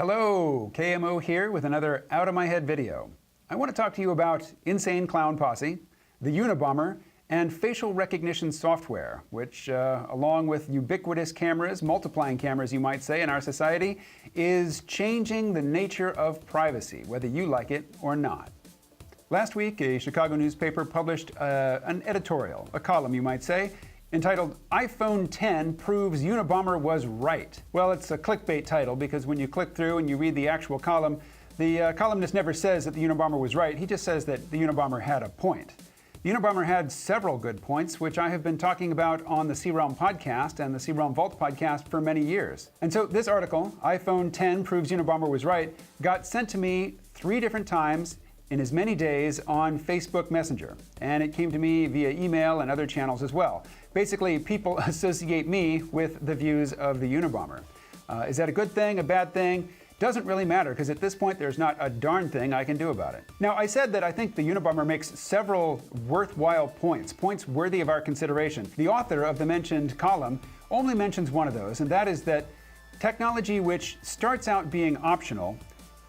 Hello, KMO here with another Out of My Head video. I want to talk to you about Insane Clown Posse, the Unabomber, and facial recognition software, which, along with ubiquitous cameras, multiplying cameras you might say, in our society, is changing the nature of privacy, whether you like it or not. Last week, a Chicago newspaper published an editorial, a column you might say, entitled, iPhone 10 Proves Unabomber Was Right. Well, it's a clickbait title because when you click through and you read the actual column, the columnist never says that the Unabomber was right. He just says that the Unabomber had a point. The Unabomber had several good points, which I have been talking about on the C-Realm podcast and the C-Realm Vault podcast for many years. And so this article, iPhone 10 Proves Unabomber Was Right, got sent to me 3 different times in as many days on Facebook Messenger. And it came to me via email and other channels as well. Basically, people associate me with the views of the Unabomber. Is that a good thing, a bad thing? Doesn't really matter, because at this point there's not a darn thing I can do about it. Now, I said that I think the Unabomber makes several worthwhile points worthy of our consideration. The author of the mentioned column only mentions one of those, and that is that technology which starts out being optional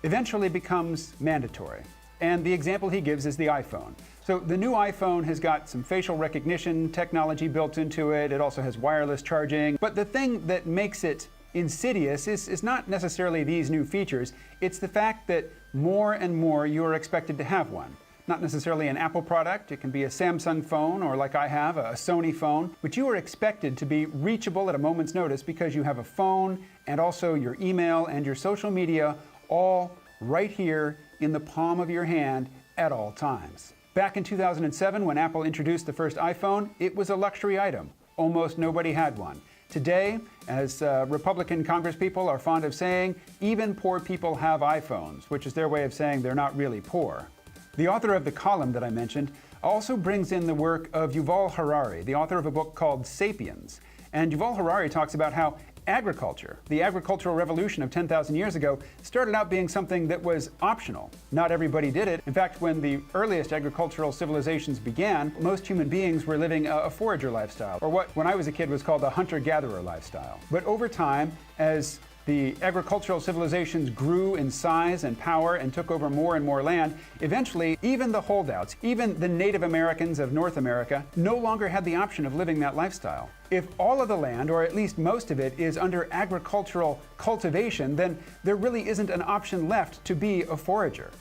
eventually becomes mandatory. And the example he gives is the iPhone. So the new iPhone has got some facial recognition technology built into it. It also has wireless charging. But the thing that makes it insidious is not necessarily these new features. It's the fact that more and more you are expected to have one. Not necessarily an Apple product. It can be a Samsung phone, or like I have, a Sony phone. But you are expected to be reachable at a moment's notice because you have a phone and also your email and your social media all right here in the palm of your hand at all times. Back in 2007, when Apple introduced the first iPhone, it was a luxury item. Almost nobody had one. Today, as Republican congresspeople are fond of saying, even poor people have iPhones, which is their way of saying they're not really poor. The author of the column that I mentioned also brings in the work of Yuval Harari, the author of a book called Sapiens. And Yuval Harari talks about how agriculture, the agricultural revolution of 10,000 years ago, started out being something that was optional. Not everybody did it. In fact, when the earliest agricultural civilizations began, most human beings were living a forager lifestyle, or what when I was a kid was called a hunter-gatherer lifestyle. But over time, as the agricultural civilizations grew in size and power and took over more and more land, eventually even the holdouts, even the Native Americans of North America, no longer had the option of living that lifestyle. If all of the land, or at least most of it, is under agricultural cultivation, then there really isn't an option left to be a forager.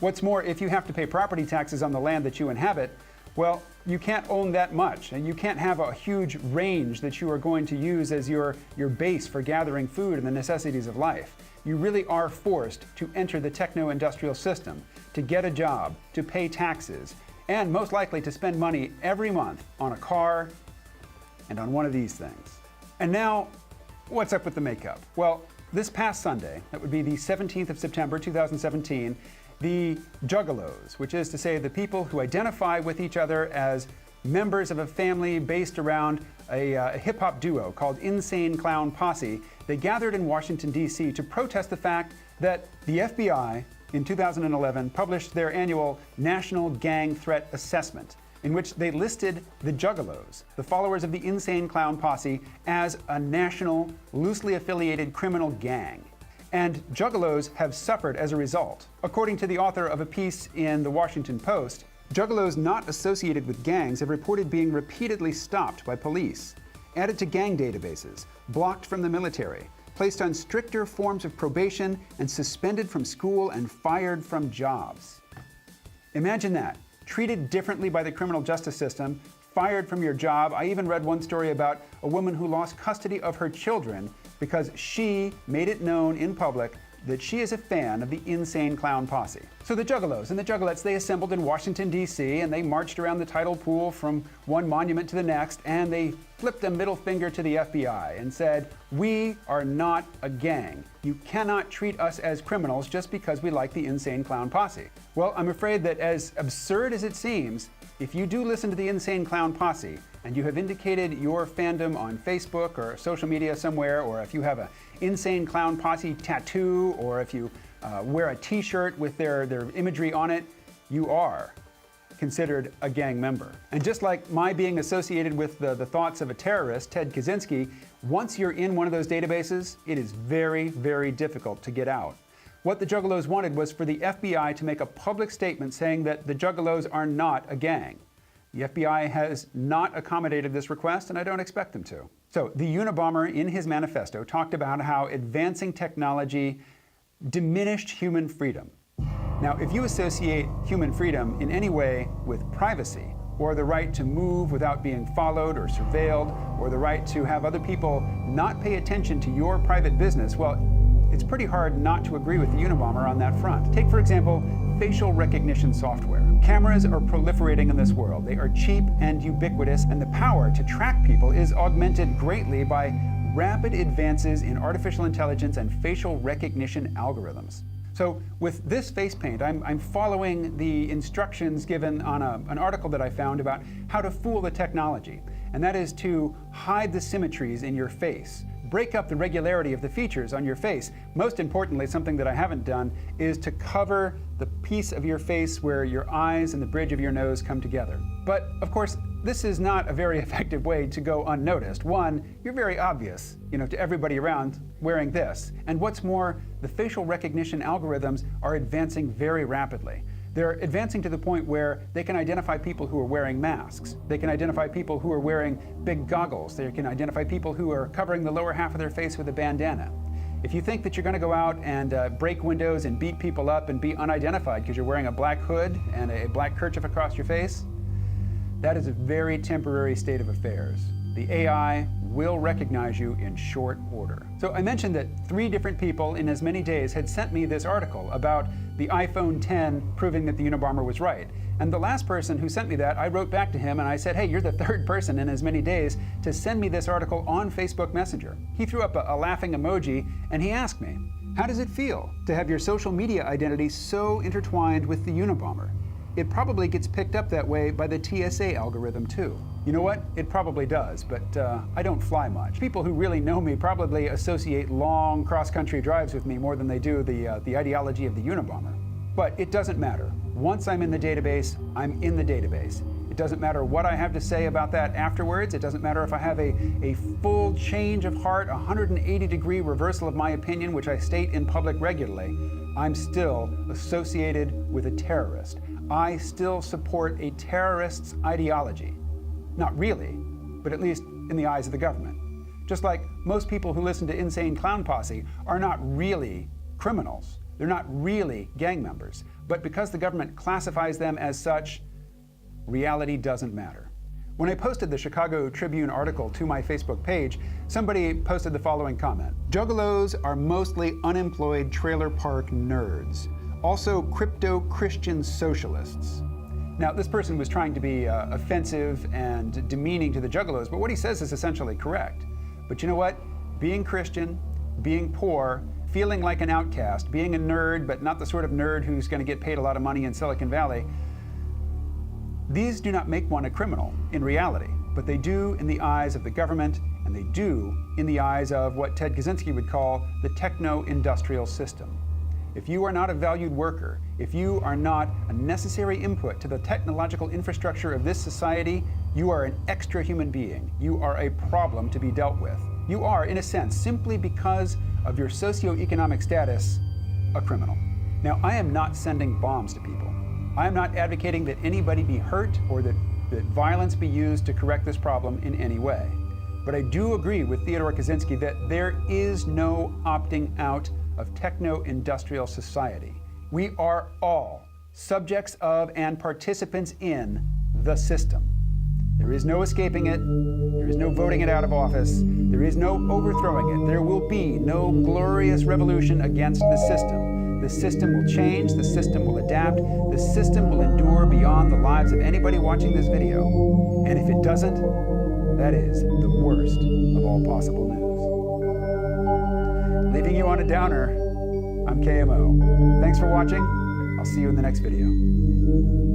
What's more, if you have to pay property taxes on the land that you inhabit, well, you can't own that much, and you can't have a huge range that you are going to use as your base for gathering food and the necessities of life. You really are forced to enter the techno-industrial system, to get a job, to pay taxes, and most likely to spend money every month on a car and on one of these things. And now, what's up with the makeup? Well, this past Sunday, that would be the 17th of September, 2017, the Juggalos, which is to say the people who identify with each other as members of a family based around a hip-hop duo called Insane Clown Posse, they gathered in Washington, D.C. to protest the fact that the FBI in 2011 published their annual National Gang Threat Assessment, in which they listed the Juggalos, the followers of the Insane Clown Posse, as a national, loosely affiliated criminal gang. And Juggalos have suffered as a result. According to the author of a piece in the Washington Post, Juggalos not associated with gangs have reported being repeatedly stopped by police, added to gang databases, blocked from the military, placed on stricter forms of probation, and suspended from school and fired from jobs. Imagine that. Treated differently by the criminal justice system, fired from your job. I even read one story about a woman who lost custody of her children because she made it known in public that she is a fan of the Insane Clown Posse. So the Juggalos and the Juggalettes, they assembled in Washington, D.C., and they marched around the tidal pool from one monument to the next, and they flipped a middle finger to the FBI and said, "We are not a gang. You cannot treat us as criminals just because we like the Insane Clown Posse." Well, I'm afraid that as absurd as it seems, if you do listen to the Insane Clown Posse, and you have indicated your fandom on Facebook or social media somewhere, or if you have a Insane Clown Posse tattoo, or if you wear a t-shirt with their imagery on it, you are considered a gang member. And just like my being associated with the thoughts of a terrorist, Ted Kaczynski, once you're in one of those databases, it is very, very difficult to get out. What the Juggalos wanted was for the FBI to make a public statement saying that the Juggalos are not a gang. The FBI has not accommodated this request, and I don't expect them to. So the Unabomber in his manifesto talked about how advancing technology diminished human freedom. Now, if you associate human freedom in any way with privacy, or the right to move without being followed or surveilled, or the right to have other people not pay attention to your private business, well, it's pretty hard not to agree with the Unabomber on that front. Take, for example, facial recognition software. Cameras are proliferating in this world. They are cheap and ubiquitous, and the power to track people is augmented greatly by rapid advances in artificial intelligence and facial recognition algorithms. So with this face paint, I'm following the instructions given on an article that I found about how to fool the technology, and that is to hide the symmetries in your face, break up the regularity of the features on your face. Most importantly, something that I haven't done is to cover the piece of your face where your eyes and the bridge of your nose come together. But of course, this is not a very effective way to go unnoticed. One, you're very obvious, to everybody around wearing this. And what's more, the facial recognition algorithms are advancing very rapidly. They're advancing to the point where they can identify people who are wearing masks. They can identify people who are wearing big goggles. They can identify people who are covering the lower half of their face with a bandana. If you think that you're going to go out and break windows and beat people up and be unidentified because you're wearing a black hood and a black kerchief across your face, that is a very temporary state of affairs. The AI will recognize you in short order. So I mentioned that 3 different people in as many days had sent me this article about the iPhone X proving that the Unabomber was right. And the last person who sent me that, I wrote back to him and I said, hey, you're the 3rd person in as many days to send me this article on Facebook Messenger. He threw up a laughing emoji and he asked me, how does it feel to have your social media identity so intertwined with the Unabomber? It probably gets picked up that way by the TSA algorithm too. You know what? It probably does, but I don't fly much. People who really know me probably associate long cross-country drives with me more than they do the ideology of the Unabomber. But it doesn't matter. Once I'm in the database, I'm in the database. It doesn't matter what I have to say about that afterwards. It doesn't matter if I have a full change of heart, 180-degree reversal of my opinion, which I state in public regularly. I'm still associated with a terrorist. I still support a terrorist's ideology. Not really, but at least in the eyes of the government. Just like most people who listen to Insane Clown Posse are not really criminals. They're not really gang members. But because the government classifies them as such, reality doesn't matter. When I posted the Chicago Tribune article to my Facebook page, somebody posted the following comment. Juggalos are mostly unemployed trailer park nerds. Also crypto-Christian socialists. Now, this person was trying to be offensive and demeaning to the Juggalos, but what he says is essentially correct. But you know what? Being Christian, being poor, feeling like an outcast, being a nerd, but not the sort of nerd who's going to get paid a lot of money in Silicon Valley, these do not make one a criminal in reality, but they do in the eyes of the government, and they do in the eyes of what Ted Kaczynski would call the techno-industrial system. If you are not a valued worker, if you are not a necessary input to the technological infrastructure of this society, you are an extra human being. You are a problem to be dealt with. You are, in a sense, simply because of your socioeconomic status, a criminal. Now, I am not sending bombs to people. I am not advocating that anybody be hurt or that violence be used to correct this problem in any way. But I do agree with Theodore Kaczynski that there is no opting out of techno-industrial society. We are all subjects of and participants in the system. There is no escaping it. There is no voting it out of office. There is no overthrowing it. There will be no glorious revolution against the system. The system will change. The system will adapt. The system will endure beyond the lives of anybody watching this video. And if it doesn't, that is the worst of all possible news. Leaving you on a downer, I'm KMO. Thanks for watching. I'll see you in the next video.